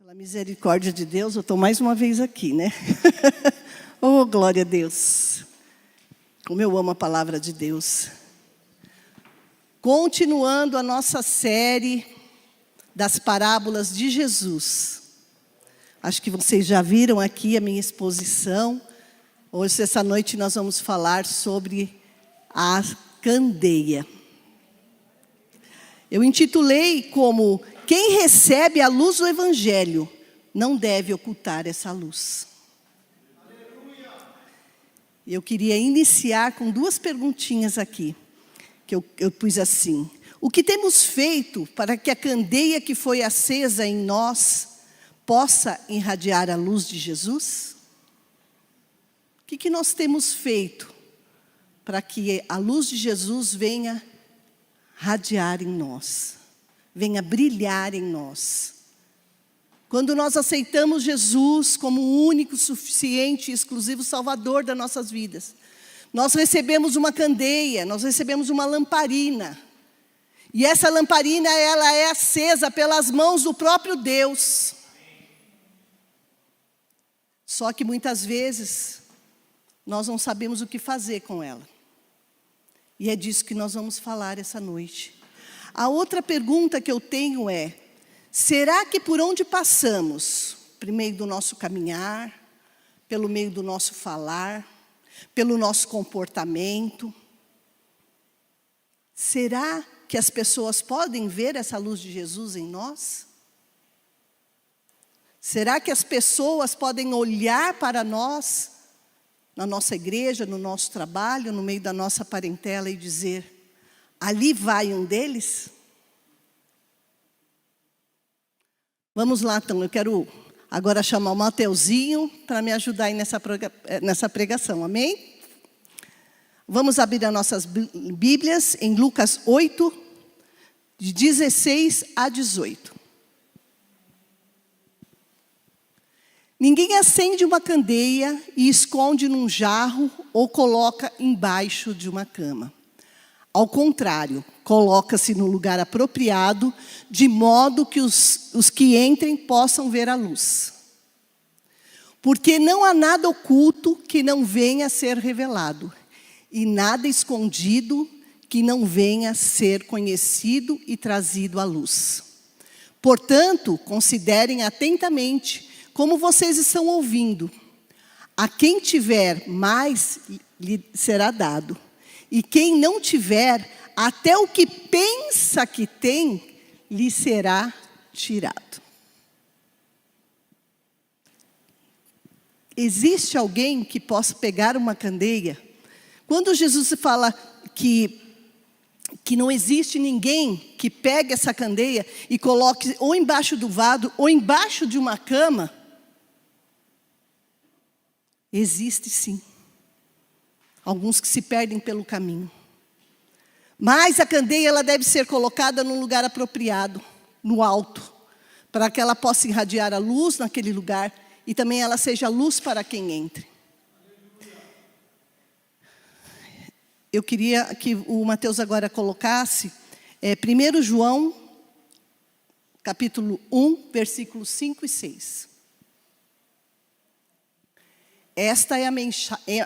Pela misericórdia de Deus, eu estou mais uma vez aqui, né? Oh, glória a Deus. Como eu amo a palavra de Deus. Continuando a nossa série das parábolas de Jesus. Acho que vocês já viram aqui a minha exposição. Hoje, essa noite, nós vamos falar sobre a candeia. Eu intitulei como: quem recebe a luz do Evangelho não deve ocultar essa luz. Eu queria iniciar com duas perguntinhas aqui, que eu pus assim: o que temos feito para que a candeia que foi acesa em nós possa irradiar a luz de Jesus? O que nós temos feito para que a luz de Jesus venha radiar em nós, venha brilhar em nós? Quando nós aceitamos Jesus como o único, suficiente e exclusivo Salvador das nossas vidas, nós recebemos uma candeia, nós recebemos uma lamparina. E essa lamparina, ela é acesa pelas mãos do próprio Deus. Só que muitas vezes, nós não sabemos o que fazer com ela. E é disso que nós vamos falar essa noite. A outra pergunta que eu tenho é: será que por onde passamos, por meio do nosso caminhar, pelo meio do nosso falar, pelo nosso comportamento, será que as pessoas podem ver essa luz de Jesus em nós? Será que as pessoas podem olhar para nós, na nossa igreja, no nosso trabalho, no meio da nossa parentela e dizer: ali vai um deles? Vamos lá, então. Eu quero agora chamar o Mateuzinho para me ajudar aí nessa pregação, amém? Vamos abrir as nossas Bíblias em Lucas 8, de 16 a 18. Ninguém acende uma candeia e esconde num jarro ou coloca embaixo de uma cama. Ao contrário, coloca-se no lugar apropriado, de modo que os que entrem possam ver a luz. Porque não há nada oculto que não venha a ser revelado, e nada escondido que não venha a ser conhecido e trazido à luz. Portanto, considerem atentamente como vocês estão ouvindo. A quem tiver mais, lhe será dado. E quem não tiver, até o que pensa que tem, lhe será tirado. Existe alguém que possa pegar uma candeia? Quando Jesus fala que não existe ninguém que pegue essa candeia e coloque ou embaixo do vaso ou embaixo de uma cama, existe sim. Alguns que se perdem pelo caminho. Mas a candeia, ela deve ser colocada num lugar apropriado, no alto, para que ela possa irradiar a luz naquele lugar e também ela seja luz para quem entre. Eu queria que o Mateus agora colocasse 1 João, capítulo 1, versículos 5 e 6. Esta é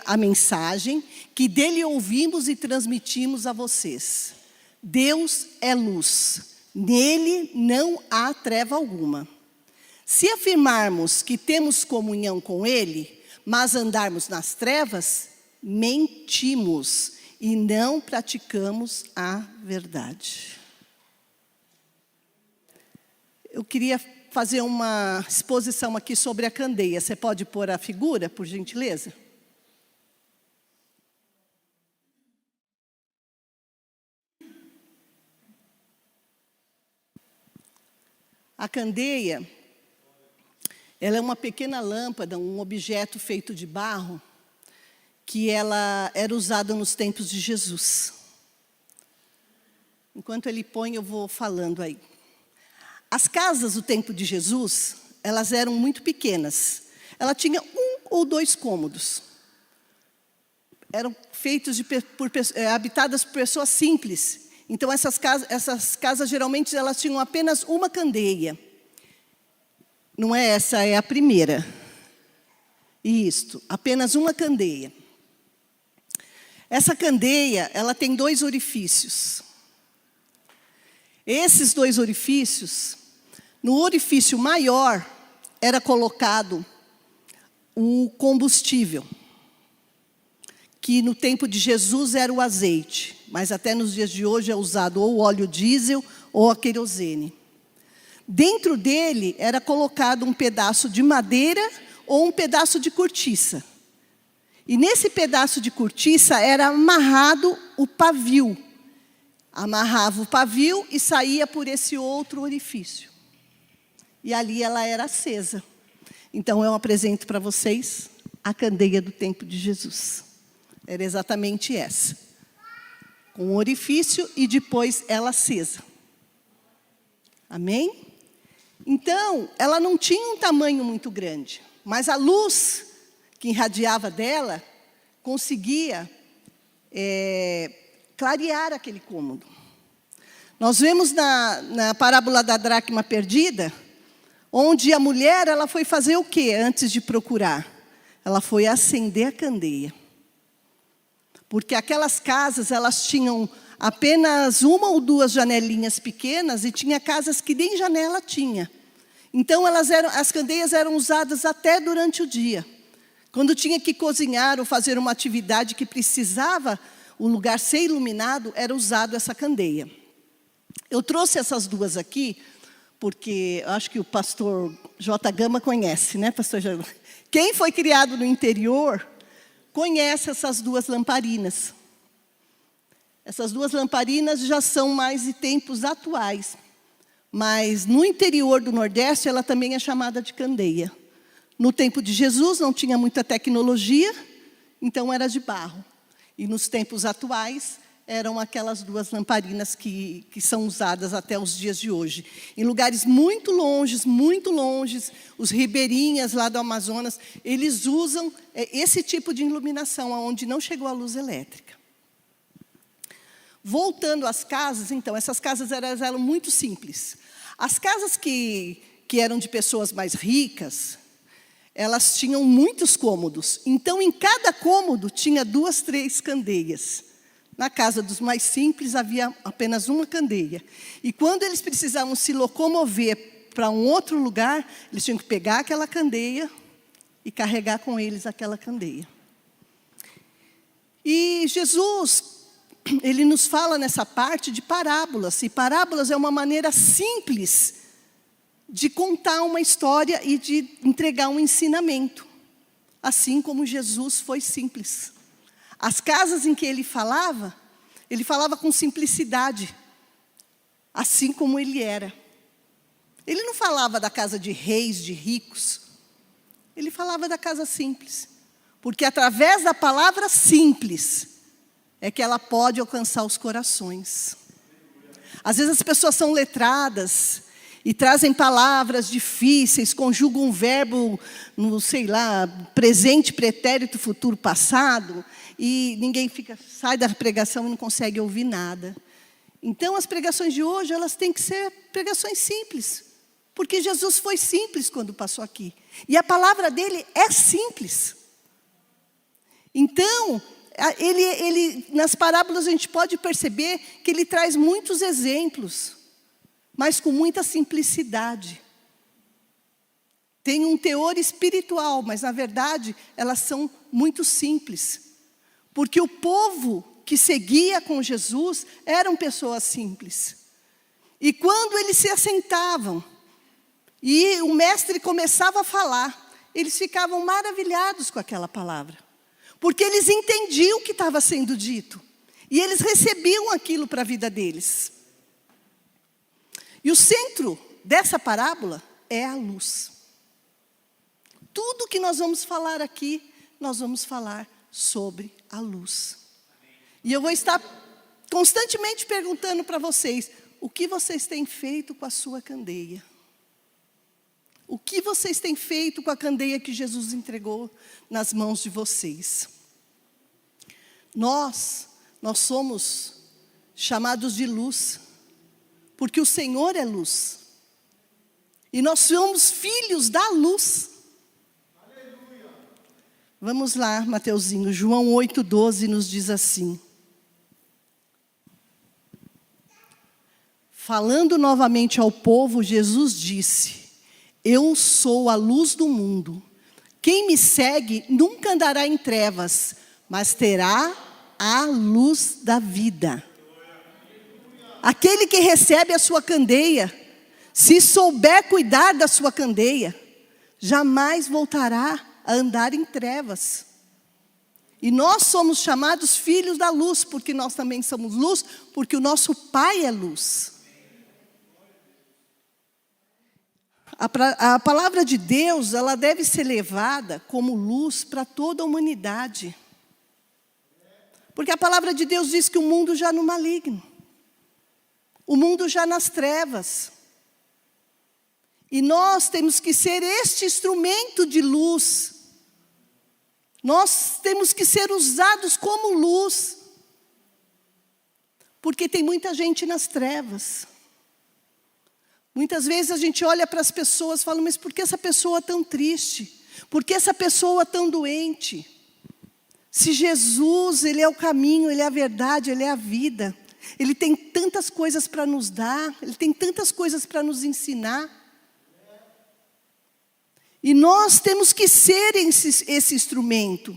a mensagem que dele ouvimos e transmitimos a vocês. Deus é luz, nele não há treva alguma. Se afirmarmos que temos comunhão com ele, mas andarmos nas trevas, mentimos e não praticamos a verdade. Eu queria fazer uma exposição aqui sobre a candeia. Você pode pôr a figura, por gentileza? A candeia, ela é uma pequena lâmpada, um objeto feito de barro, que ela era usada nos tempos de Jesus. Enquanto ele põe, eu vou falando aí. As casas do tempo de Jesus, elas eram muito pequenas. Ela tinha 1 ou 2 cômodos. Eram feitos habitadas por pessoas simples. Então essas casas geralmente elas tinham apenas uma candeia. Não é essa, é a primeira. Isto, apenas uma candeia. Essa candeia, ela tem 2 orifícios. Esses 2 orifícios, no orifício maior, era colocado o combustível, que no tempo de Jesus era o azeite, mas até nos dias de hoje é usado ou o óleo diesel ou a querosene. Dentro dele era colocado um pedaço de madeira ou um pedaço de cortiça. E nesse pedaço de cortiça era amarrado o pavio. Amarrava o pavio e saía por esse outro orifício. E ali ela era acesa. Então eu apresento para vocês a candeia do tempo de Jesus. Era exatamente essa. Com um orifício e depois ela acesa. Amém? Então, ela não tinha um tamanho muito grande, mas a luz que irradiava dela conseguia clarear aquele cômodo. Nós vemos na parábola da dracma perdida, onde a mulher ela foi fazer o quê antes de procurar? Ela foi acender a candeia. Porque aquelas casas, elas tinham apenas 1 ou 2 janelinhas pequenas e tinha casas que nem janela tinha. Então, as candeias eram usadas até durante o dia. Quando tinha que cozinhar ou fazer uma atividade que precisava o lugar ser iluminado, era usado essa candeia. Eu trouxe essas 2 aqui, porque eu acho que o pastor J. Gama conhece, né, pastor J. Gama? Quem foi criado no interior conhece essas 2 lamparinas. Essas 2 lamparinas já são mais de tempos atuais. Mas no interior do Nordeste, ela também é chamada de candeia. No tempo de Jesus, não tinha muita tecnologia, então era de barro. E nos tempos atuais, eram aquelas 2 lamparinas que são usadas até os dias de hoje. Em lugares muito longes, os ribeirinhas lá do Amazonas, eles usam esse tipo de iluminação, onde não chegou a luz elétrica. Voltando às casas, então, essas casas eram muito simples. As casas que eram de pessoas mais ricas, elas tinham muitos cômodos. Então, em cada cômodo, tinha 2, 3 candeias. Na casa dos mais simples, havia apenas uma candeia. E quando eles precisavam se locomover para um outro lugar, eles tinham que pegar aquela candeia e carregar com eles aquela candeia. E Jesus, ele nos fala nessa parte de parábolas. E parábolas é uma maneira simples de contar uma história e de entregar um ensinamento. Assim como Jesus foi simples. As casas em que ele falava com simplicidade. Assim como ele era. Ele não falava da casa de reis, de ricos. Ele falava da casa simples. Porque através da palavra simples é que ela pode alcançar os corações. Às vezes as pessoas são letradas e trazem palavras difíceis, conjugam um verbo no, presente, pretérito, futuro, passado, e ninguém sai da pregação e não consegue ouvir nada. Então as pregações de hoje, elas têm que ser pregações simples, porque Jesus foi simples quando passou aqui. E a palavra dele é simples. Então, nas parábolas a gente pode perceber que ele traz muitos exemplos, mas com muita simplicidade. Tem um teor espiritual, mas na verdade elas são muito simples. Porque o povo que seguia com Jesus eram pessoas simples. E quando eles se assentavam e o mestre começava a falar, eles ficavam maravilhados com aquela palavra. Porque eles entendiam o que estava sendo dito. E eles recebiam aquilo para a vida deles. E o centro dessa parábola é a luz. Tudo que nós vamos falar aqui, nós vamos falar sobre a luz. E eu vou estar constantemente perguntando para vocês, o que vocês têm feito com a sua candeia? O que vocês têm feito com a candeia que Jesus entregou nas mãos de vocês? Nós somos chamados de luz, porque o Senhor é luz. E nós somos filhos da luz. Aleluia. Vamos lá, Mateuzinho. João 8,12 nos diz assim. Falando novamente ao povo, Jesus disse: eu sou a luz do mundo. Quem me segue nunca andará em trevas, mas terá a luz da vida. Aquele que recebe a sua candeia, se souber cuidar da sua candeia, jamais voltará a andar em trevas. E nós somos chamados filhos da luz, porque nós também somos luz, porque o nosso Pai é luz. A palavra de Deus, ela deve ser levada como luz para toda a humanidade. Porque a palavra de Deus diz que o mundo já no maligno. O mundo já nas trevas. E nós temos que ser este instrumento de luz. Nós temos que ser usados como luz. Porque tem muita gente nas trevas. Muitas vezes a gente olha para as pessoas e fala: mas por que essa pessoa é tão triste? Por que essa pessoa é tão doente? Se Jesus, Ele é o caminho, Ele é a verdade, Ele é a vida. Ele tem tantas coisas para nos dar, Ele tem tantas coisas para nos ensinar. E nós temos que ser esse instrumento.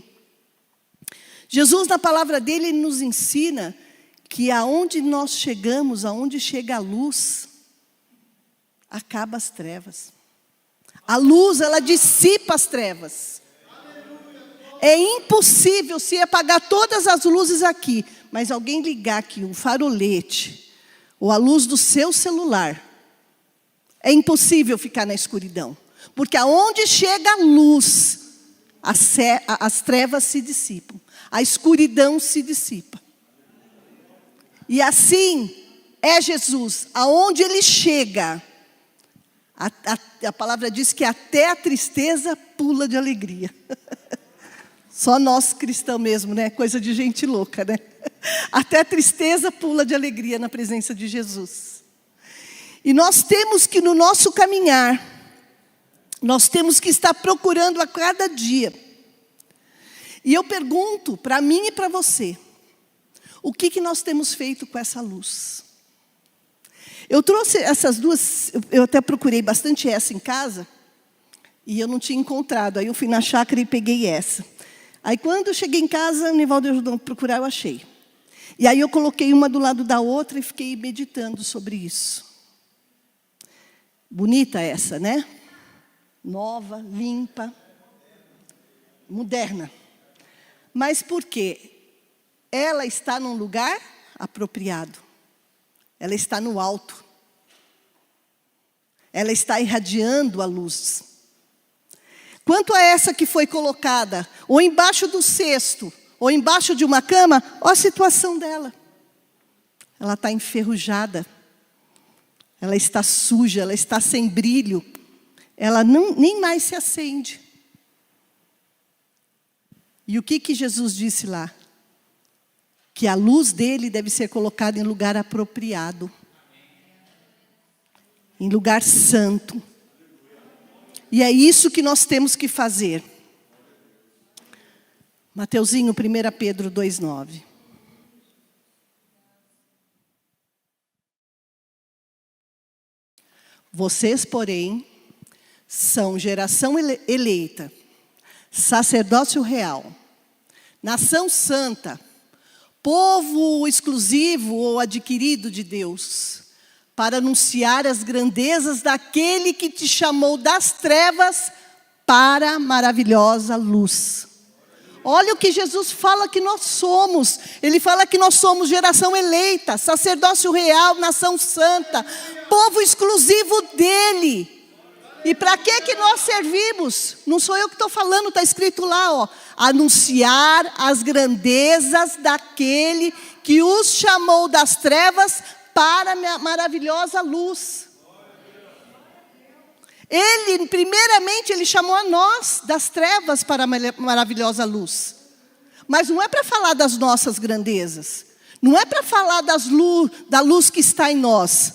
Jesus, na palavra dele, Ele nos ensina que aonde nós chegamos, aonde chega a luz, acaba as trevas. A luz, ela dissipa as trevas. É impossível se apagar todas as luzes aqui, mas alguém ligar aqui um farolete, ou a luz do seu celular, é impossível ficar na escuridão. Porque aonde chega a luz, as trevas se dissipam, a escuridão se dissipa. E assim é Jesus, aonde Ele chega, a palavra diz que até a tristeza pula de alegria. Só nós cristãos mesmo, né? Coisa de gente louca, né? Até a tristeza pula de alegria na presença de Jesus. E nós temos que, no nosso caminhar, nós temos que estar procurando a cada dia. E eu pergunto para mim e para você, o que nós temos feito com essa luz? Eu trouxe essas duas, eu até procurei bastante essa em casa, e eu não tinha encontrado. Aí eu fui na chácara e peguei essa. Aí quando eu cheguei em casa, o Nivaldo ajudou a procurar, eu achei. E aí eu coloquei uma do lado da outra e fiquei meditando sobre isso. Bonita essa, né? Nova, limpa, moderna. Mas por quê? Ela está num lugar apropriado. Ela está no alto. Ela está irradiando a luz. Quanto a essa que foi colocada, ou embaixo do cesto, ou embaixo de uma cama, olha a situação dela. Ela está enferrujada. Ela está suja, ela está sem brilho. Ela nem mais se acende. E o que Jesus disse lá? Que a luz dele deve ser colocada em lugar apropriado. Em lugar santo. E é isso que nós temos que fazer. Mateuzinho, 1 Pedro 2,9. Vocês, porém, são geração eleita, sacerdócio real, nação santa, povo exclusivo ou adquirido de Deus, para anunciar as grandezas daquele que te chamou das trevas para a maravilhosa luz. Olha o que Jesus fala que nós somos. Ele fala que nós somos geração eleita, sacerdócio real, nação santa, povo exclusivo dele. E para que nós servimos? Não sou eu que estou falando, está escrito lá, ó. Anunciar as grandezas daquele que os chamou das trevas para a maravilhosa luz. Ele, primeiramente, Ele chamou a nós das trevas para a maravilhosa luz. Mas não é para falar das nossas grandezas. Não é para falar da luz que está em nós.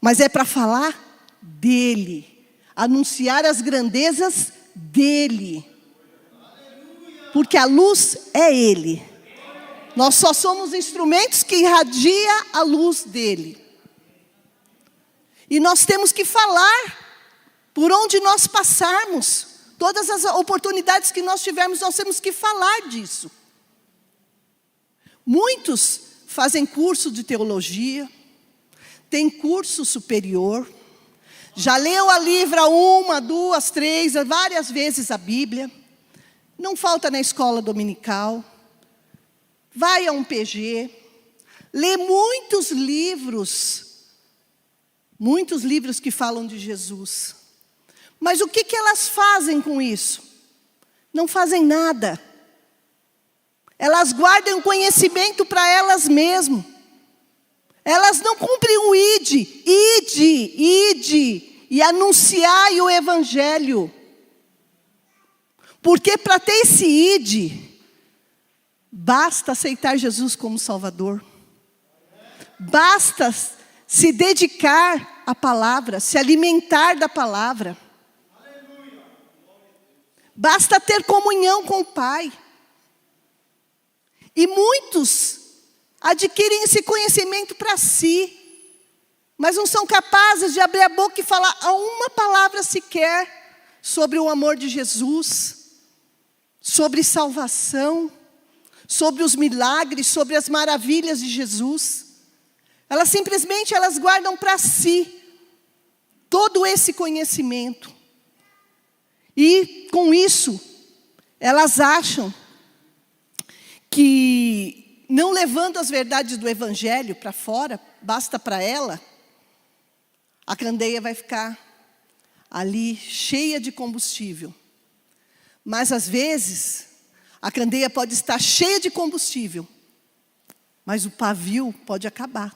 Mas é para falar dele. anunciar as grandezas dele. Porque a luz é ele. Nós só somos instrumentos que irradiam a luz dele. E nós temos que falar por onde nós passarmos. Todas as oportunidades que nós tivermos, nós temos que falar disso. Muitos fazem curso de teologia, têm curso superior, já leu a livra 1, 2, 3, várias vezes a Bíblia, não falta na escola dominical, vai a um PG, lê muitos livros que falam de Jesus. Mas o que elas fazem com isso? Não fazem nada. Elas guardam conhecimento para elas mesmas. Elas não cumprem o ide, e anunciai o evangelho. Porque para ter esse ide, basta aceitar Jesus como Salvador. Basta se dedicar à palavra, se alimentar da palavra. Basta ter comunhão com o Pai. E muitos adquirem esse conhecimento para si, mas não são capazes de abrir a boca e falar uma palavra sequer sobre o amor de Jesus, sobre salvação, sobre os milagres, sobre as maravilhas de Jesus. Elas simplesmente guardam para si todo esse conhecimento. E com isso, elas acham que não levando as verdades do evangelho para fora, basta para ela, a candeia vai ficar ali cheia de combustível. Mas às vezes, a candeia pode estar cheia de combustível, mas o pavio pode acabar.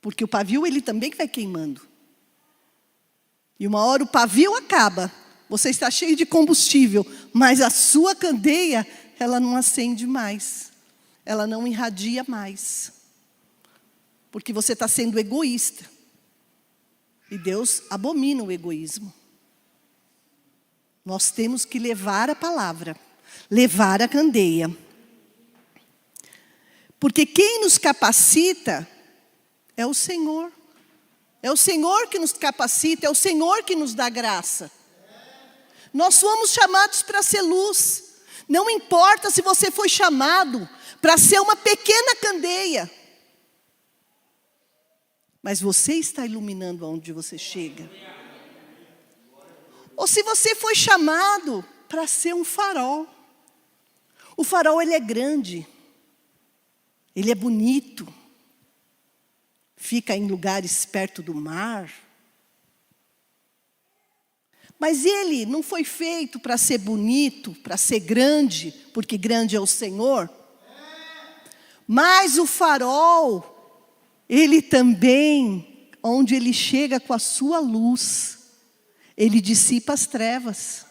Porque o pavio ele também vai queimando. E uma hora o pavio acaba, você está cheio de combustível, mas a sua candeia, ela não acende mais. Ela não irradia mais. Porque você está sendo egoísta. E Deus abomina o egoísmo. Nós temos que levar a palavra, levar a candeia. Porque quem nos capacita é o Senhor. É o Senhor que nos capacita, é o Senhor que nos dá graça. Nós fomos chamados para ser luz. Não importa se você foi chamado para ser uma pequena candeia. Mas você está iluminando aonde você chega. Ou se você foi chamado para ser um farol. O farol ele é grande. Ele é bonito. Fica em lugares perto do mar. Mas ele não foi feito para ser bonito, para ser grande, porque grande é o Senhor. Mas o farol, ele também, onde ele chega com a sua luz, ele dissipa as trevas.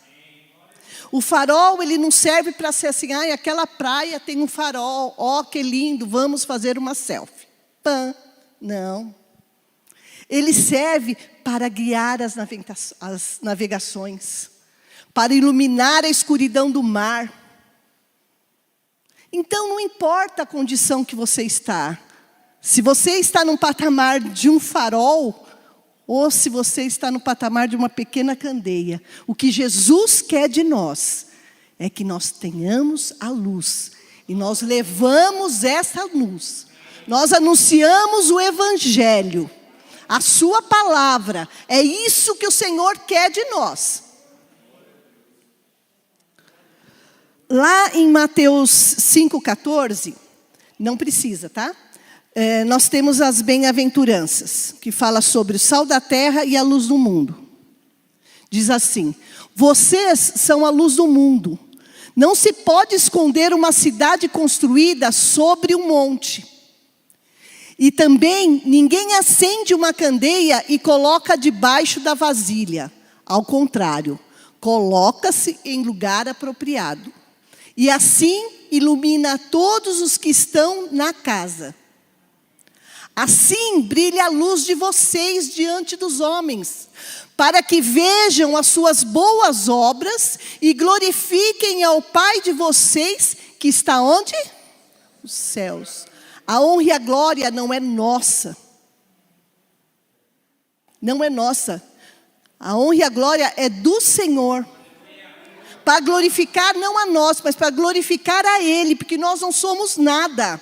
O farol, ele não serve para ser assim, aquela praia tem um farol, que lindo, vamos fazer uma selfie. Não. Ele serve para guiar as navegações, para iluminar a escuridão do mar. Então não importa a condição que você está, se você está num patamar de um farol, ou se você está no patamar de uma pequena candeia, o que Jesus quer de nós, é que nós tenhamos a luz, e nós levamos essa luz, nós anunciamos o evangelho, a sua palavra, é isso que o Senhor quer de nós. Lá em Mateus 5,14, não precisa, tá? Nós temos as bem-aventuranças, que fala sobre o sal da terra e a luz do mundo. Diz assim: vocês são a luz do mundo. Não se pode esconder uma cidade construída sobre um monte. E também ninguém acende uma candeia e coloca debaixo da vasilha. Ao contrário, coloca-se em lugar apropriado. E assim ilumina todos os que estão na casa. Assim brilha a luz de vocês diante dos homens, para que vejam as suas boas obras e glorifiquem ao Pai de vocês, que está onde? Nos céus. A honra e a glória não é nossa. Não é nossa. A honra e a glória é do Senhor. Para glorificar não a nós, mas para glorificar a Ele, porque nós não somos nada.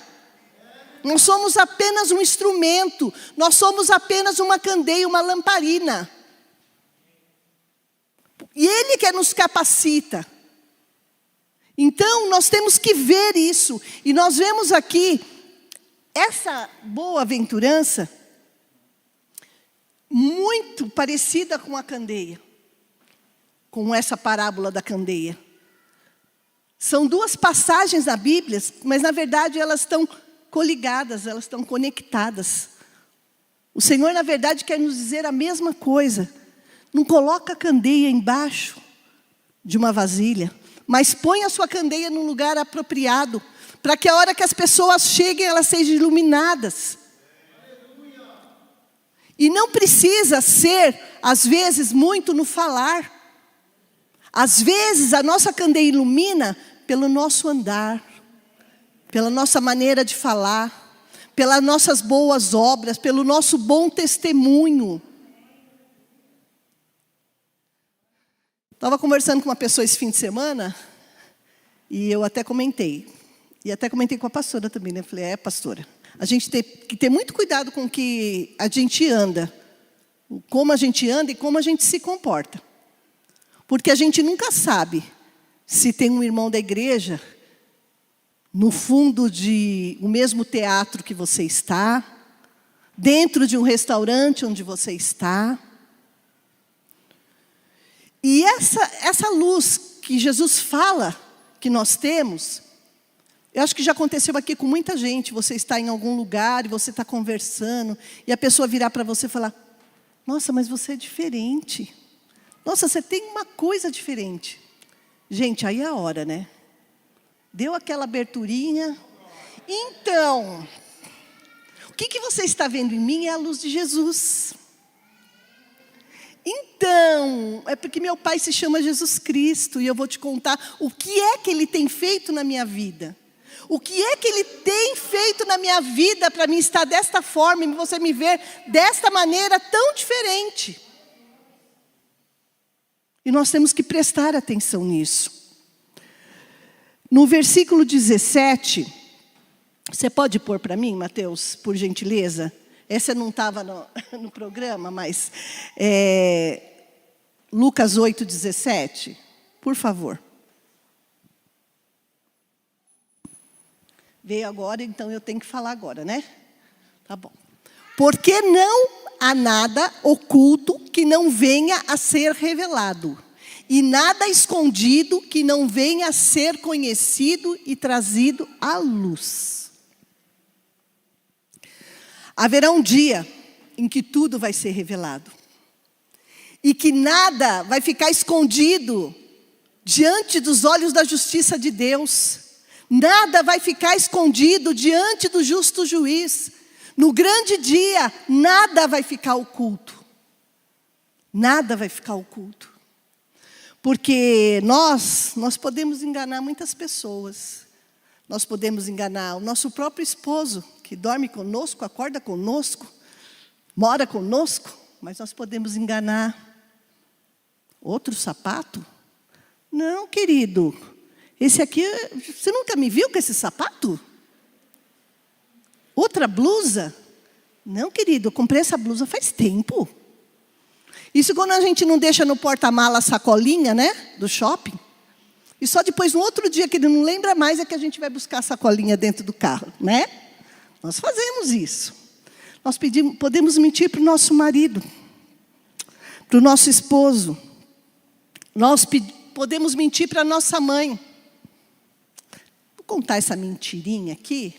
Nós somos apenas um instrumento, nós somos apenas uma candeia, uma lamparina. E Ele que nos capacita. Então, nós temos que ver isso. E nós vemos aqui, essa boa-aventurança, muito parecida com a candeia. Com essa parábola da candeia. São duas passagens na Bíblia, mas na verdade elas estão coligadas, elas estão conectadas. O Senhor, na verdade, quer nos dizer a mesma coisa. Não coloca a candeia embaixo de uma vasilha, mas põe a sua candeia no lugar apropriado, para que a hora que as pessoas cheguem, elas sejam iluminadas. E não precisa ser, às vezes, muito no falar. Às vezes, a nossa candeia ilumina pelo nosso andar, pela nossa maneira de falar, pelas nossas boas obras, pelo nosso bom testemunho. Estava conversando com uma pessoa esse fim de semana, e eu até comentei. E até comentei com a pastora também, né? Falei, pastora, a gente tem que ter muito cuidado com o que a gente anda. Como a gente anda e como a gente se comporta. Porque a gente nunca sabe se tem um irmão da igreja no fundo de o mesmo teatro que você está, dentro de um restaurante onde você está. E essa luz que Jesus fala que nós temos, eu acho que já aconteceu aqui com muita gente. Você está em algum lugar e você está conversando, e a pessoa virar para você e falar, nossa, mas você é diferente. Nossa, você tem uma coisa diferente. Gente, aí é a hora, né? Deu aquela aberturinha. Então, o que você está vendo em mim é a luz de Jesus. Então, é porque meu Pai se chama Jesus Cristo. E eu vou te contar o que é que Ele tem feito na minha vida. O que é que Ele tem feito na minha vida para mim estar desta forma e você me ver desta maneira tão diferente. E nós temos que prestar atenção nisso. No versículo 17, você pode pôr para mim, Mateus, por gentileza? Essa não estava no programa, mas Lucas 8:17, por favor. Veio agora, então eu tenho que falar agora, né? Tá bom. Porque não há nada oculto que não venha a ser revelado, e nada escondido que não venha a ser conhecido e trazido à luz. Haverá um dia em que tudo vai ser revelado, e que nada vai ficar escondido diante dos olhos da justiça de Deus. Nada vai ficar escondido diante do justo juiz. No grande dia, nada vai ficar oculto. Nada vai ficar oculto. Porque nós podemos enganar muitas pessoas. Nós podemos enganar o nosso próprio esposo, que dorme conosco, acorda conosco, mora conosco. Mas nós podemos enganar outro sapato. Não, querido. Esse aqui, você nunca me viu com esse sapato? Outra blusa? Não, querido, eu comprei essa blusa faz tempo. Isso quando a gente não deixa no porta-mala a sacolinha, né, do shopping. E só depois, no outro dia, que ele não lembra mais, é que a gente vai buscar a sacolinha dentro do carro, né? Nós fazemos isso. Nós podemos mentir para o nosso marido, para o nosso esposo. Nós podemos mentir para a nossa mãe. Vou contar essa mentirinha aqui.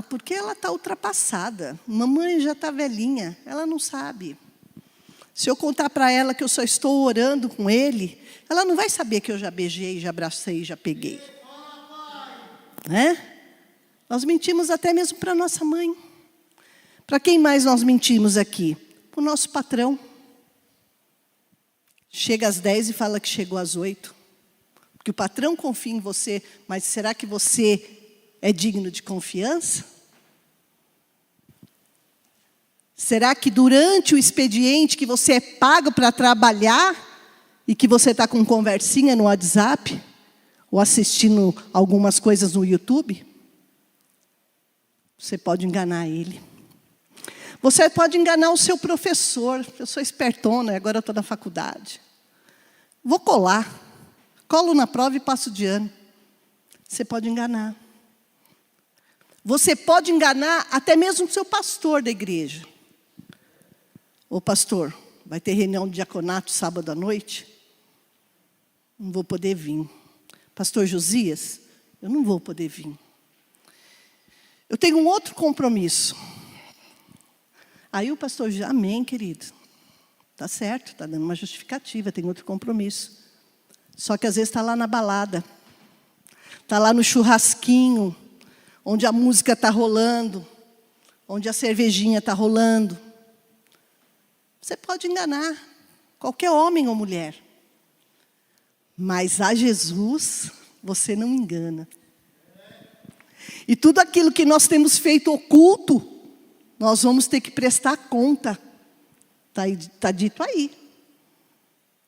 Porque ela está ultrapassada. Mamãe já está velhinha, ela não sabe. Se eu contar para ela que eu só estou orando com ele, ela não vai saber que eu já beijei, já abracei, já peguei. Né? Nós mentimos até mesmo para nossa mãe. Para quem mais nós mentimos aqui? Para o nosso patrão. Chega às 10 e fala que chegou às 8. Porque o patrão confia em você, mas será que você é digno de confiança? Será que durante o expediente que você é pago para trabalhar e que você está com conversinha no WhatsApp ou assistindo algumas coisas no YouTube? Você pode enganar ele. Você pode enganar o seu professor. Eu sou espertona, agora eu estou na faculdade. Vou colar. Colo na prova e passo de ano. Você pode enganar. Você pode enganar até mesmo o seu pastor da igreja. Ô pastor, vai ter reunião de diaconato sábado à noite? Não vou poder vir. Pastor Josias, eu não vou poder vir. Eu tenho um outro compromisso. Aí o pastor diz, amém, querido. Tá certo, está dando uma justificativa, tem outro compromisso. Só que às vezes está lá na balada. Está lá no churrasquinho, onde a música está rolando, onde a cervejinha está rolando. Você pode enganar qualquer homem ou mulher. Mas a Jesus, você não engana. E tudo aquilo que nós temos feito oculto, nós vamos ter que prestar conta. Está dito aí.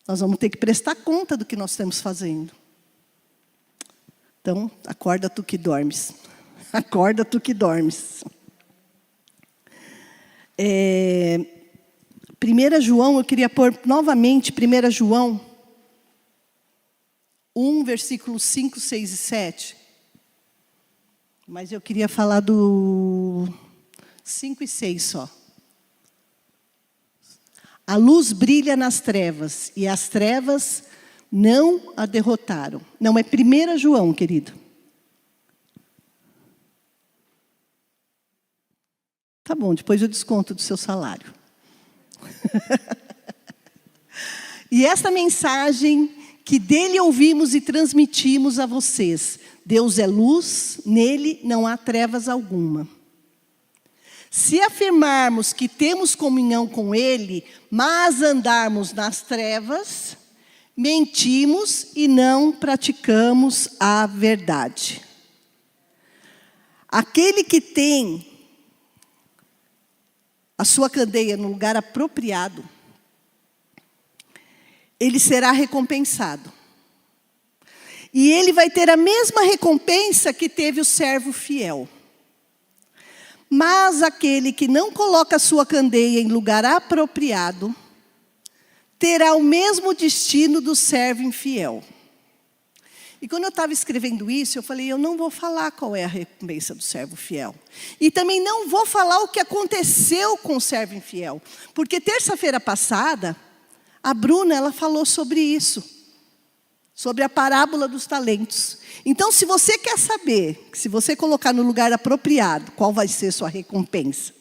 Nós vamos ter que prestar conta do que nós estamos fazendo. Então, acorda tu que dormes. Acorda tu que dormes. 1 João, eu queria pôr novamente 1 João 1, versículos 5, 6 e 7. Mas eu queria falar do 5 e 6 só. A luz brilha nas trevas, e as trevas não a derrotaram. Não, é 1 João, querido. Tá bom, depois eu desconto do seu salário. E esta mensagem que dele ouvimos e transmitimos a vocês. Deus é luz, nele não há trevas alguma. Se afirmarmos que temos comunhão com ele, mas andarmos nas trevas, mentimos e não praticamos a verdade. Aquele que tem a sua candeia no lugar apropriado, ele será recompensado. E ele vai ter a mesma recompensa que teve o servo fiel. Mas aquele que não coloca a sua candeia em lugar apropriado, terá o mesmo destino do servo infiel. E quando eu estava escrevendo isso, eu falei, eu não vou falar qual é a recompensa do servo fiel. E também não vou falar o que aconteceu com o servo infiel. Porque terça-feira passada, a Bruna, ela falou sobre isso. Sobre a parábola dos talentos. Então, se você quer saber, se você colocar no lugar apropriado, qual vai ser sua recompensa?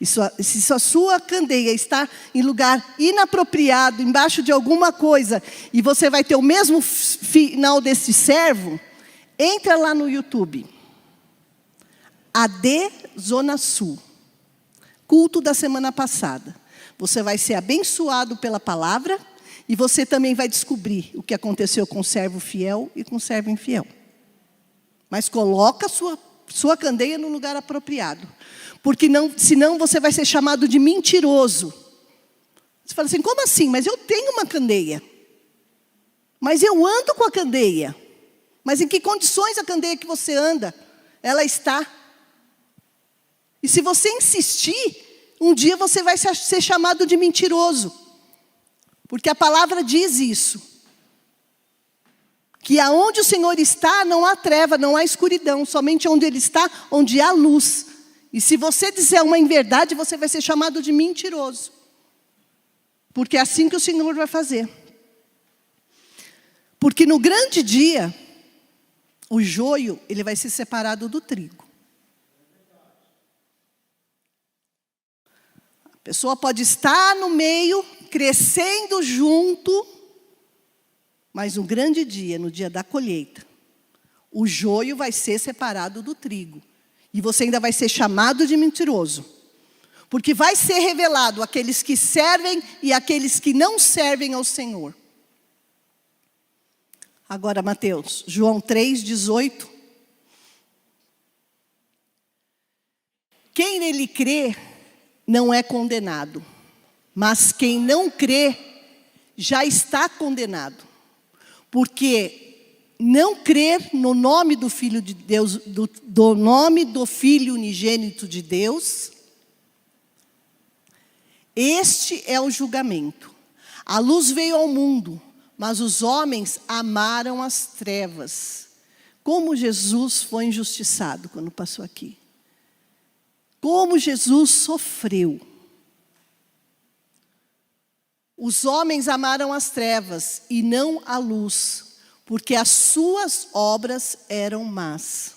E se a sua candeia está em lugar inapropriado, embaixo de alguma coisa, e você vai ter o mesmo final desse servo, entra lá no YouTube. AD Zona Sul. Culto da semana passada. Você vai ser abençoado pela palavra, e você também vai descobrir o que aconteceu com o servo fiel e com o servo infiel. Mas coloca a sua candeia no lugar apropriado. Porque senão você vai ser chamado de mentiroso. Você fala assim, como assim? Mas eu tenho uma candeia. Mas eu ando com a candeia. Mas em que condições a candeia que você anda? Ela está. E se você insistir, um dia você vai ser chamado de mentiroso. Porque a palavra diz isso. Que aonde o Senhor está, não há treva, não há escuridão. Somente onde Ele está, onde há luz. E se você disser uma inverdade, você vai ser chamado de mentiroso. Porque é assim que o Senhor vai fazer. Porque no grande dia, o joio, ele vai ser separado do trigo. A pessoa pode estar no meio, crescendo junto, mas no grande dia, no dia da colheita, o joio vai ser separado do trigo. E você ainda vai ser chamado de mentiroso. porque vai ser revelado aqueles que servem e aqueles que não servem ao Senhor. Agora, Mateus, João 3:18. Quem nele crê não é condenado, mas quem não crê já está condenado, porque não crer no nome do Filho de Deus, do nome do Filho unigênito de Deus, este é o julgamento. A luz veio ao mundo, mas os homens amaram as trevas. Como Jesus foi injustiçado quando passou aqui. Como Jesus sofreu. Os homens amaram as trevas e não a luz, porque as suas obras eram más.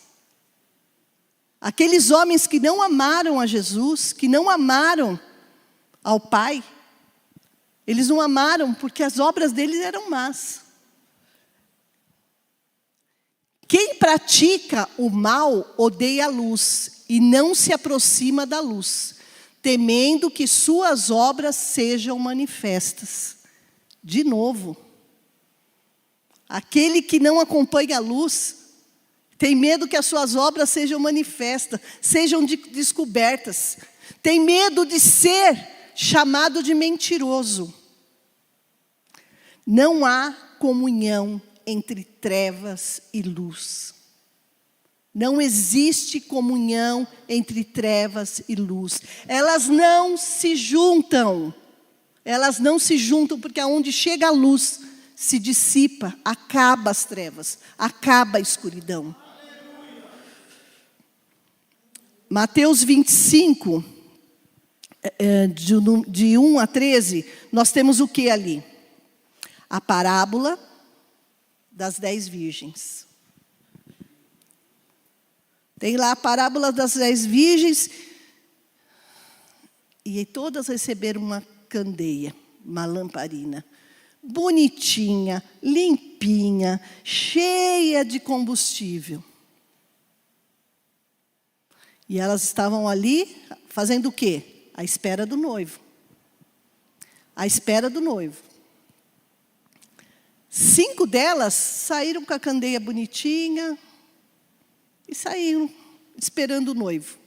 Aqueles homens que não amaram a Jesus, que não amaram ao Pai, eles não amaram porque as obras deles eram más. Quem pratica o mal odeia a luz e não se aproxima da luz, temendo que suas obras sejam manifestas. De novo, aquele que não acompanha a luz, tem medo que as suas obras sejam manifestas, sejam descobertas. Tem medo de ser chamado de mentiroso. Não há comunhão entre trevas e luz. Não existe comunhão entre trevas e luz. Elas não se juntam. Elas não se juntam porque aonde chega a luz, se dissipa, acaba as trevas, acaba a escuridão. Mateus 25, de 1 a 13, nós temos o que ali? A parábola das 10 virgens. Tem lá a parábola das 10 virgens, e todas receberam uma candeia, uma lamparina, bonitinha, limpinha, cheia de combustível. E elas estavam ali fazendo o quê? À espera do noivo. À espera do noivo. 5 delas saíram com a candeia bonitinha e saíram esperando o noivo.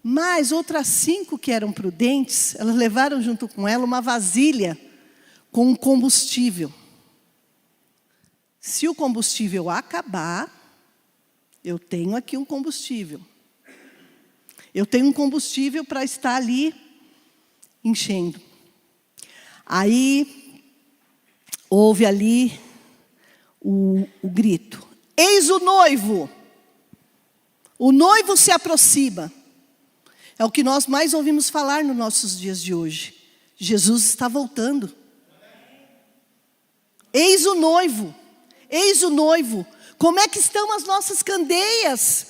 Mas outras 5 que eram prudentes, elas levaram junto com ela uma vasilha com combustível. Se o combustível acabar, eu tenho aqui um combustível. Eu tenho um combustível para estar ali enchendo. Aí houve ali o grito: eis o noivo! O noivo se aproxima. É o que nós mais ouvimos falar nos nossos dias de hoje. Jesus está voltando. Eis o noivo. Eis o noivo. Como é que estão as nossas candeias?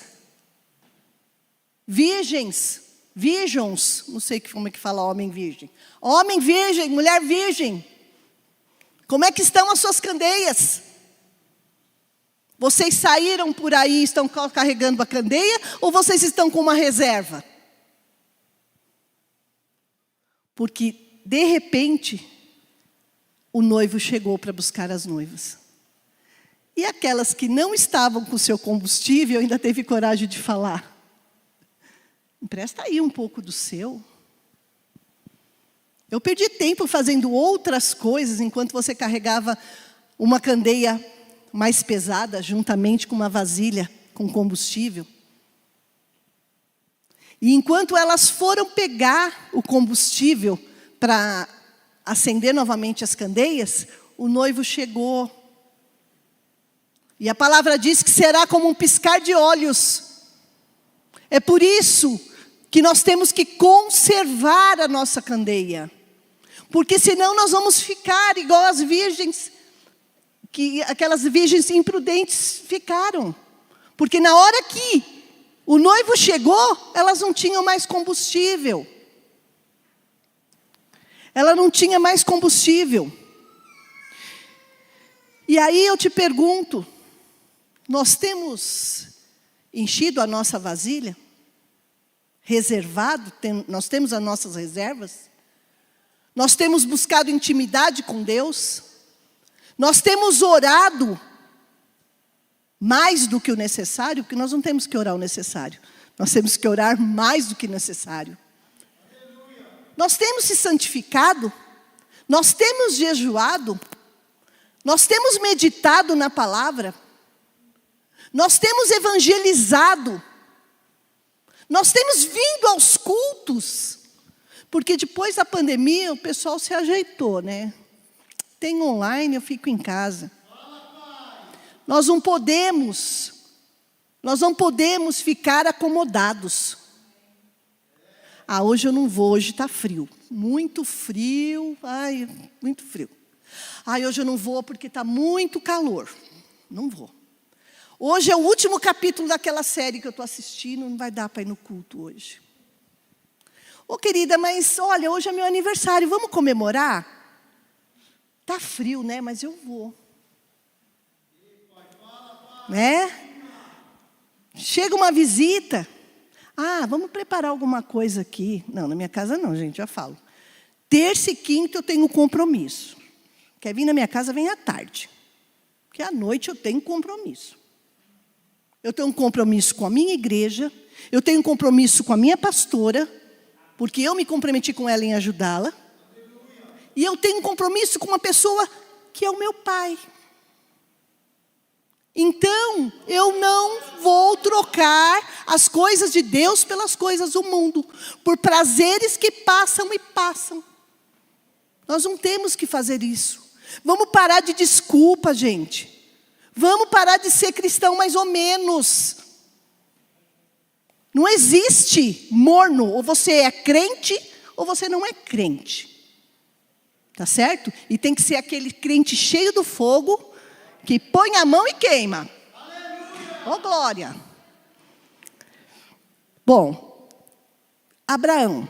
Virgens, virgens, não sei como é que fala homem virgem. Homem virgem, mulher virgem. Como é que estão as suas candeias? Vocês saíram por aí e estão carregando a candeia ou vocês estão com uma reserva? Porque, de repente, o noivo chegou para buscar as noivas. E aquelas que não estavam com o seu combustível ainda teve coragem de falar: empresta aí um pouco do seu. Eu perdi tempo fazendo outras coisas enquanto você carregava uma candeia mais pesada juntamente com uma vasilha com combustível. E enquanto elas foram pegar o combustível para acender novamente as candeias, o noivo chegou. E a palavra diz que será como um piscar de olhos. É por isso que nós temos que conservar a nossa candeia. Porque senão nós vamos ficar igual as virgens, aquelas virgens imprudentes ficaram. Porque na hora que o noivo chegou, elas não tinham mais combustível. Ela não tinha mais combustível. E aí eu te pergunto, nós temos enchido a nossa vasilha? reservado, nós temos as nossas reservas? Nós temos buscado intimidade com Deus? Nós temos orado mais do que o necessário? Porque nós não temos que orar o necessário. Nós temos que orar mais do que necessário. Nós temos se santificado? Nós temos jejuado? Nós temos meditado na palavra? Nós temos evangelizado? Nós temos vindo aos cultos? Porque depois da pandemia o pessoal se ajeitou, né? Tem online, eu fico em casa. Nós não podemos ficar acomodados. Ah, hoje eu não vou, hoje está frio. Muito frio, ai, muito frio. Ai, hoje eu não vou porque está muito calor. Não vou. Hoje é o último capítulo daquela série que eu estou assistindo, não vai dar para ir no culto hoje. Ô querida, mas olha, hoje é meu aniversário, vamos comemorar? Está frio, né? Mas eu vou. Né? Chega uma visita. Ah, vamos preparar alguma coisa aqui. Não, na minha casa não, gente, já falo. Terça e quinta eu tenho compromisso. Quer vir na minha casa, vem à tarde. Porque à noite eu tenho compromisso. Eu tenho um compromisso com a minha igreja. Eu tenho um compromisso com a minha pastora. Porque eu me comprometi com ela em ajudá-la. E eu tenho um compromisso com uma pessoa que é o meu pai. Então, eu não vou trocar as coisas de Deus pelas coisas do mundo, por prazeres que passam e passam. Nós não temos que fazer isso. Vamos parar de desculpa, gente. Vamos parar de ser cristão mais ou menos. Não existe morno, ou você é crente, ou você não é crente. Tá certo? E tem que ser aquele crente cheio do fogo, que põe a mão e queima. Aleluia! Oh, glória! Bom, Abraão.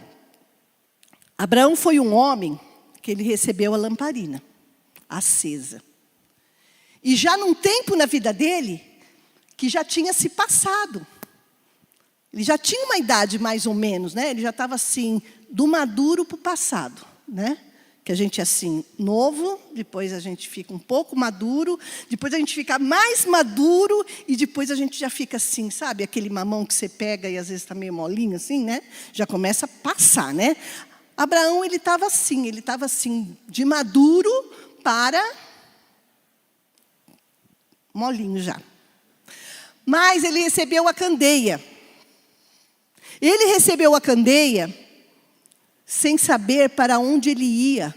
Abraão foi um homem que ele recebeu a lamparina acesa. E já num tempo na vida dele, que já tinha se passado. Ele já tinha uma idade mais ou menos, né? Ele já estava assim, do maduro para o passado, né? Que a gente é assim, novo, depois a gente fica um pouco maduro, depois a gente fica mais maduro e depois a gente já fica assim, sabe? Aquele mamão que você pega e às vezes está meio molinho assim, né? Já começa a passar, né? Abraão, ele estava assim, de maduro para molinho já. Mas ele recebeu a candeia. Ele recebeu a candeia sem saber para onde ele ia.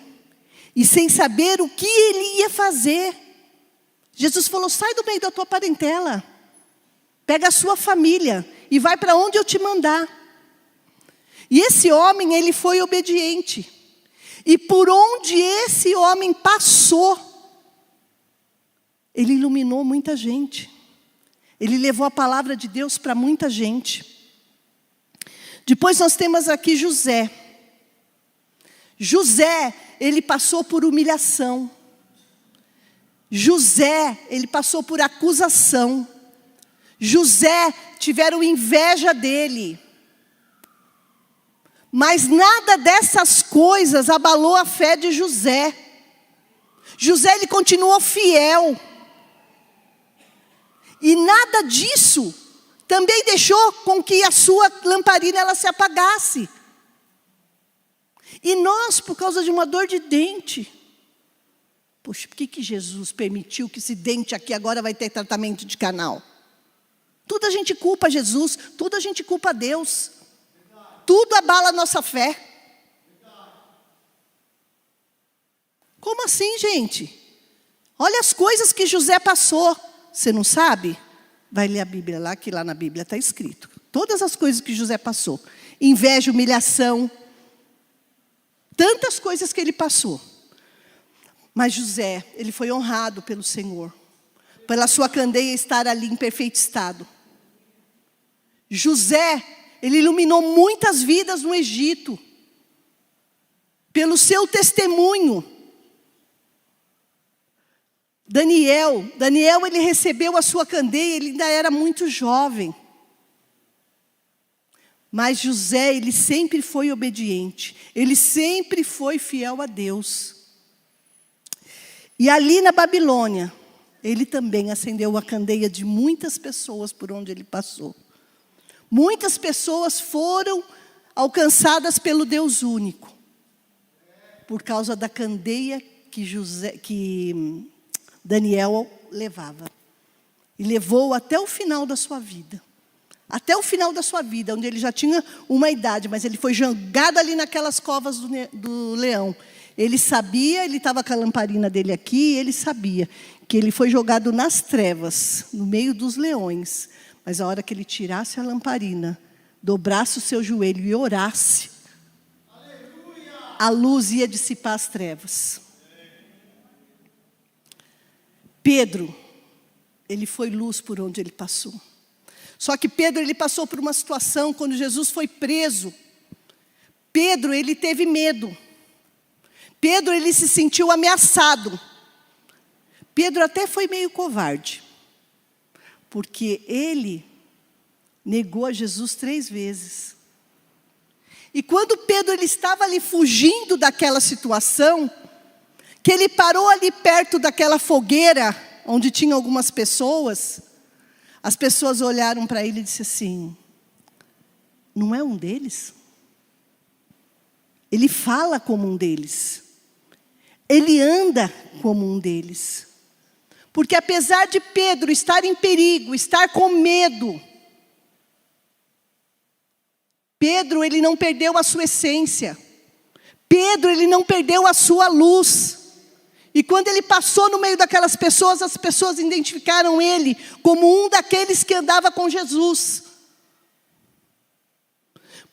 E sem saber o que ele ia fazer. Jesus falou, sai do meio da tua parentela. Pega a sua família e vai para onde eu te mandar. E esse homem, ele foi obediente. E por onde esse homem passou, ele iluminou muita gente. Ele levou a palavra de Deus para muita gente. Depois nós temos aqui José. José, ele passou por humilhação. José, ele passou por acusação. José, tiveram inveja dele. Mas nada dessas coisas abalou a fé de José. José, ele continuou fiel. E nada disso também deixou com que a sua lamparina ela se apagasse. E nós, por causa de uma dor de dente, poxa, por que Jesus permitiu que esse dente aqui agora vai ter tratamento de canal? Tudo a gente culpa Jesus, tudo a gente culpa Deus. Tudo abala a nossa fé. Como assim, gente? Olha as coisas que José passou. Você não sabe? Vai ler a Bíblia lá, que lá na Bíblia está escrito. Todas as coisas que José passou. Inveja, humilhação. Tantas coisas que ele passou. Mas José, ele foi honrado pelo Senhor. Pela sua candeia estar ali em perfeito estado. José, ele iluminou muitas vidas no Egito. Pelo seu testemunho. Daniel, ele recebeu a sua candeia, ele ainda era muito jovem. Mas José, ele sempre foi obediente. Ele sempre foi fiel a Deus. E ali na Babilônia, ele também acendeu a candeia de muitas pessoas por onde ele passou. Muitas pessoas foram alcançadas pelo Deus único, por causa da candeia que Daniel levava. E levou até o final da sua vida. Até o final da sua vida, onde ele já tinha uma idade, mas ele foi jogado ali naquelas covas do leão. Ele sabia, ele estava com a lamparina dele aqui, ele sabia que ele foi jogado nas trevas, no meio dos leões. Mas a hora que ele tirasse a lamparina, dobrasse o seu joelho e orasse, a luz ia dissipar as trevas. Pedro, ele foi luz por onde ele passou. Só que Pedro, ele passou por uma situação, quando Jesus foi preso. Pedro, ele teve medo. Pedro, ele se sentiu ameaçado. Pedro até foi meio covarde. Porque ele negou a Jesus 3 vezes. E quando Pedro, ele estava ali fugindo daquela situação, que ele parou ali perto daquela fogueira, onde tinha algumas pessoas, as pessoas olharam para ele e disseram assim: não é um deles? Ele fala como um deles. Ele anda como um deles. Porque apesar de Pedro estar em perigo, estar com medo, Pedro, ele não perdeu a sua essência. Pedro, ele não perdeu a sua luz. E quando ele passou no meio daquelas pessoas, as pessoas identificaram ele como um daqueles que andava com Jesus.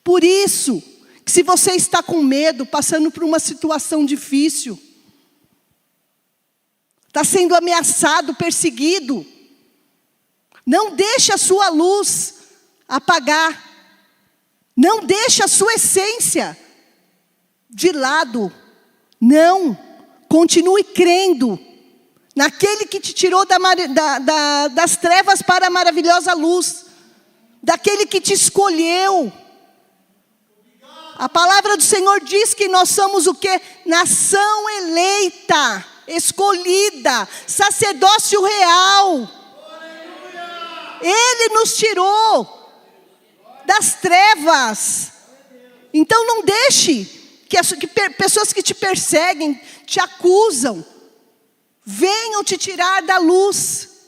Por isso, que se você está com medo, passando por uma situação difícil, está sendo ameaçado, perseguido, não deixe a sua luz apagar. Não deixe a sua essência de lado. Não. Continue crendo naquele que te tirou das trevas para a maravilhosa luz. Daquele que te escolheu. A palavra do Senhor diz que nós somos o quê? Nação eleita, escolhida, sacerdócio real. Ele nos tirou das trevas. Então não deixe que pessoas que te perseguem, te acusam, venham te tirar da luz.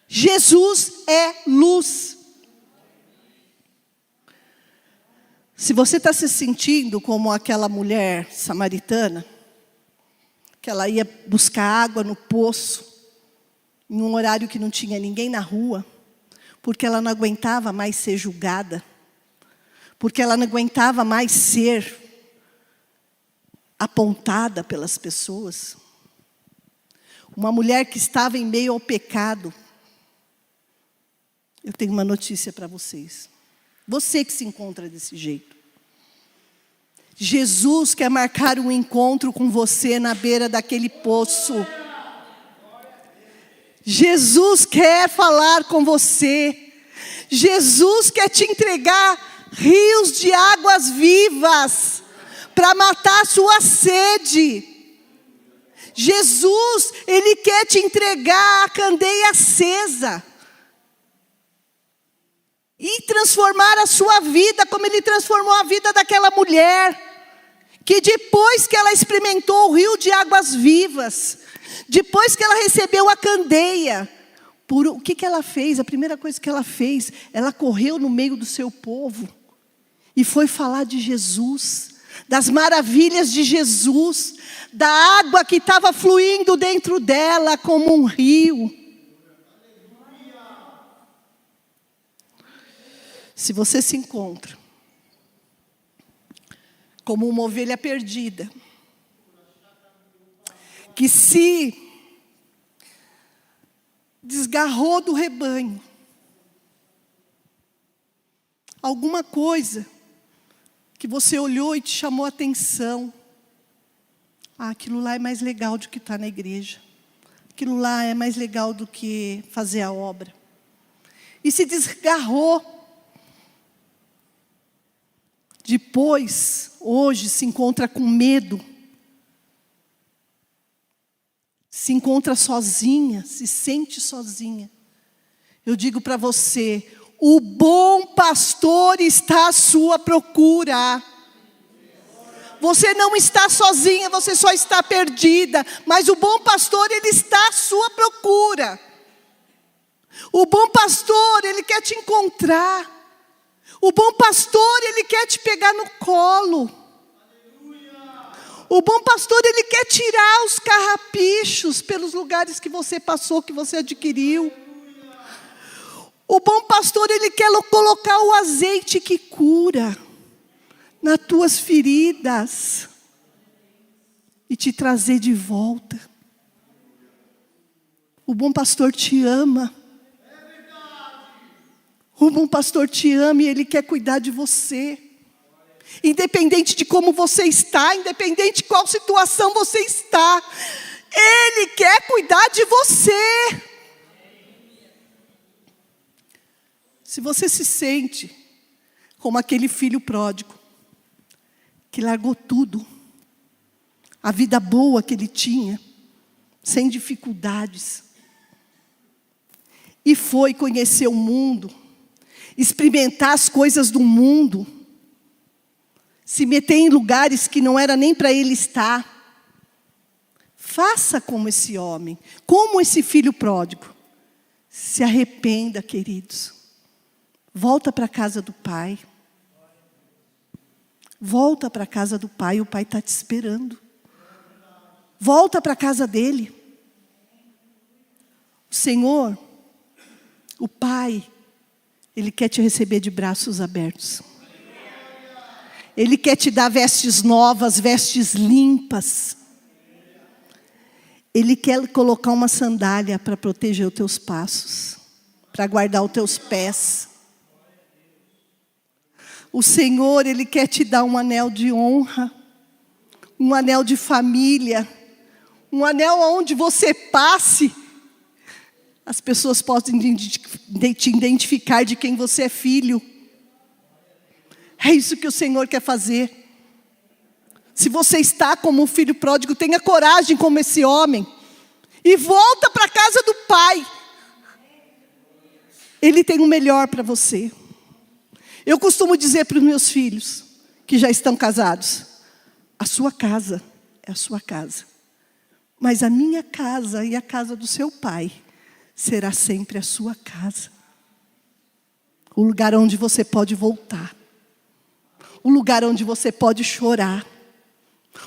Jesus é luz. Se você está se sentindo como aquela mulher samaritana, que ela ia buscar água no poço, em um horário que não tinha ninguém na rua, porque ela não aguentava mais ser julgada, porque ela não aguentava mais ser apontada pelas pessoas. Uma mulher que estava em meio ao pecado. Eu tenho uma notícia para vocês. Você que se encontra desse jeito. Jesus quer marcar um encontro com você na beira daquele poço. Jesus quer falar com você. Jesus quer te entregar rios de águas vivas para matar a sua sede. Jesus, Ele quer te entregar a candeia acesa e transformar a sua vida como Ele transformou a vida daquela mulher, que depois que ela experimentou o rio de águas vivas, depois que ela recebeu a candeia, o que ela fez? A primeira coisa que ela fez, ela correu no meio do seu povo e foi falar de Jesus, das maravilhas de Jesus, da água que estava fluindo dentro dela como um rio. Se você se encontra como uma ovelha perdida, que se desgarrou do rebanho, alguma coisa que você olhou e te chamou a atenção, aquilo lá é mais legal do que estar na igreja, aquilo lá é mais legal do que fazer a obra, e se desgarrou, depois, hoje, se encontra com medo, se encontra sozinha, se sente sozinha, eu digo para você, o bom pastor está à sua procura. Você não está sozinha, você só está perdida, mas o bom pastor, ele está à sua procura. O bom pastor, ele quer te encontrar. O bom pastor, ele quer te pegar no colo. O bom pastor, ele quer tirar os carrapichos pelos lugares que você passou, que você adquiriu. O bom pastor, ele quer colocar o azeite que cura nas tuas feridas e te trazer de volta. O bom pastor te ama. O bom pastor te ama e ele quer cuidar de você. Independente de como você está, independente de qual situação você está, ele quer cuidar de você. Se você se sente como aquele filho pródigo, que largou tudo, a vida boa que ele tinha, sem dificuldades, e foi conhecer o mundo, experimentar as coisas do mundo, se meter em lugares que não era nem para ele estar. Faça como esse homem, como esse filho pródigo. Se arrependa, queridos. Volta para a casa do Pai. Volta para a casa do Pai, o Pai está te esperando. Volta para a casa dele. O Senhor, o Pai, Ele quer te receber de braços abertos. Ele quer te dar vestes novas, vestes limpas. Ele quer colocar uma sandália para proteger os teus passos, para guardar os teus pés. O Senhor, Ele quer te dar um anel de honra, um anel de família, um anel onde você passe, as pessoas possam te identificar de quem você é filho. É isso que o Senhor quer fazer. Se você está como um filho pródigo, tenha coragem como esse homem. E volta para a casa do Pai. Ele tem o melhor para você. Eu costumo dizer para os meus filhos, que já estão casados, a sua casa é a sua casa. Mas a minha casa e a casa do seu pai será sempre a sua casa. O lugar onde você pode voltar. O lugar onde você pode chorar.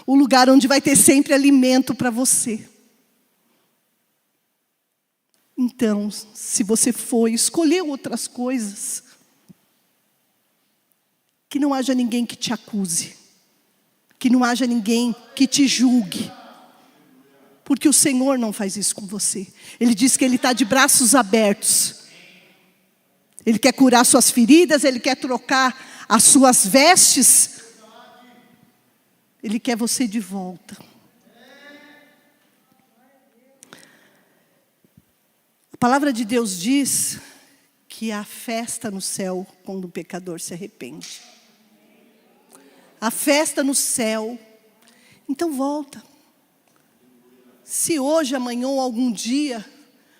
O lugar onde vai ter sempre alimento para você. Então, se você for escolher outras coisas, que não haja ninguém que te acuse. Que não haja ninguém que te julgue. Porque o Senhor não faz isso com você. Ele diz que Ele está de braços abertos. Ele quer curar suas feridas, Ele quer trocar as suas vestes. Ele quer você de volta. A palavra de Deus diz que há festa no céu quando o pecador se arrepende. Há festa no céu. Então volta. Se hoje, amanhã ou algum dia,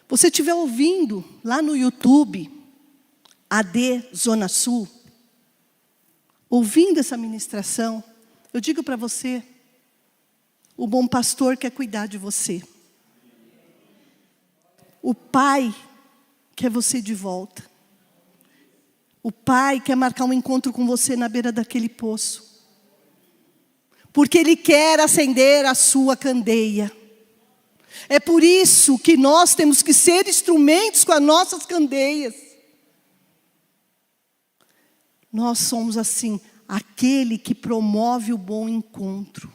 você estiver ouvindo lá no YouTube, AD Zona Sul, ouvindo essa ministração, eu digo para você, o bom pastor quer cuidar de você. O Pai quer você de volta. O Pai quer marcar um encontro com você na beira daquele poço. Porque Ele quer acender a sua candeia. É por isso que nós temos que ser instrumentos com as nossas candeias. Nós somos assim, aquele que promove o bom encontro.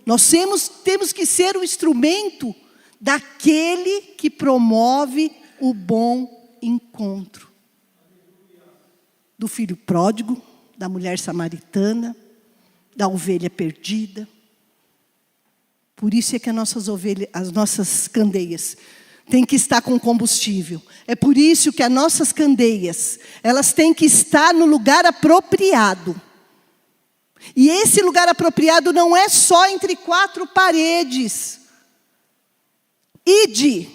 Nós temos que ser o instrumento daquele que promove o bom encontro. Do filho pródigo, da mulher samaritana, da ovelha perdida. Por isso é que as nossas candeias têm que estar com combustível. É por isso que as nossas candeias, elas têm que estar no lugar apropriado. E esse lugar apropriado não é só entre quatro paredes. Ide,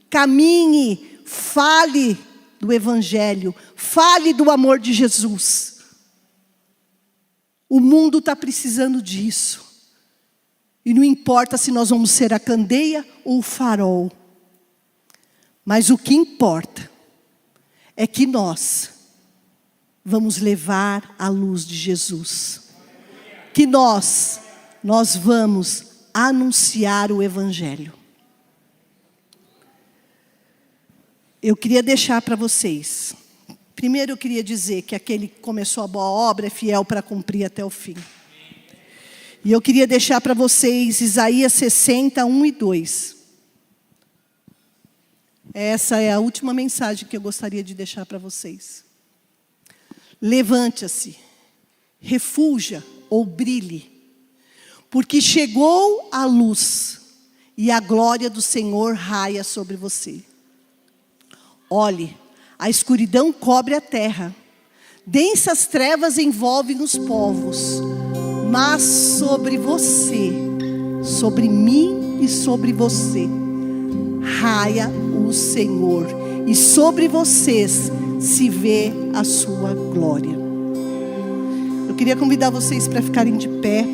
caminhe, fale do Evangelho, fale do amor de Jesus. O mundo está precisando disso. E não importa se nós vamos ser a candeia ou o farol. Mas o que importa é que nós vamos levar a luz de Jesus. Que nós vamos anunciar o Evangelho. Eu queria deixar para vocês. Primeiro eu queria dizer que aquele que começou a boa obra é fiel para cumprir até o fim. E eu queria deixar para vocês Isaías 60, 1 e 2. Essa é a última mensagem que eu gostaria de deixar para vocês. Levante-se, refulja ou brilhe, porque chegou a luz e a glória do Senhor raia sobre você. Olhe, a escuridão cobre a terra, densas trevas envolvem os povos, mas sobre você, sobre mim e sobre você, raia o Senhor, e sobre vocês se vê a sua glória. Eu queria convidar vocês para ficarem de pé.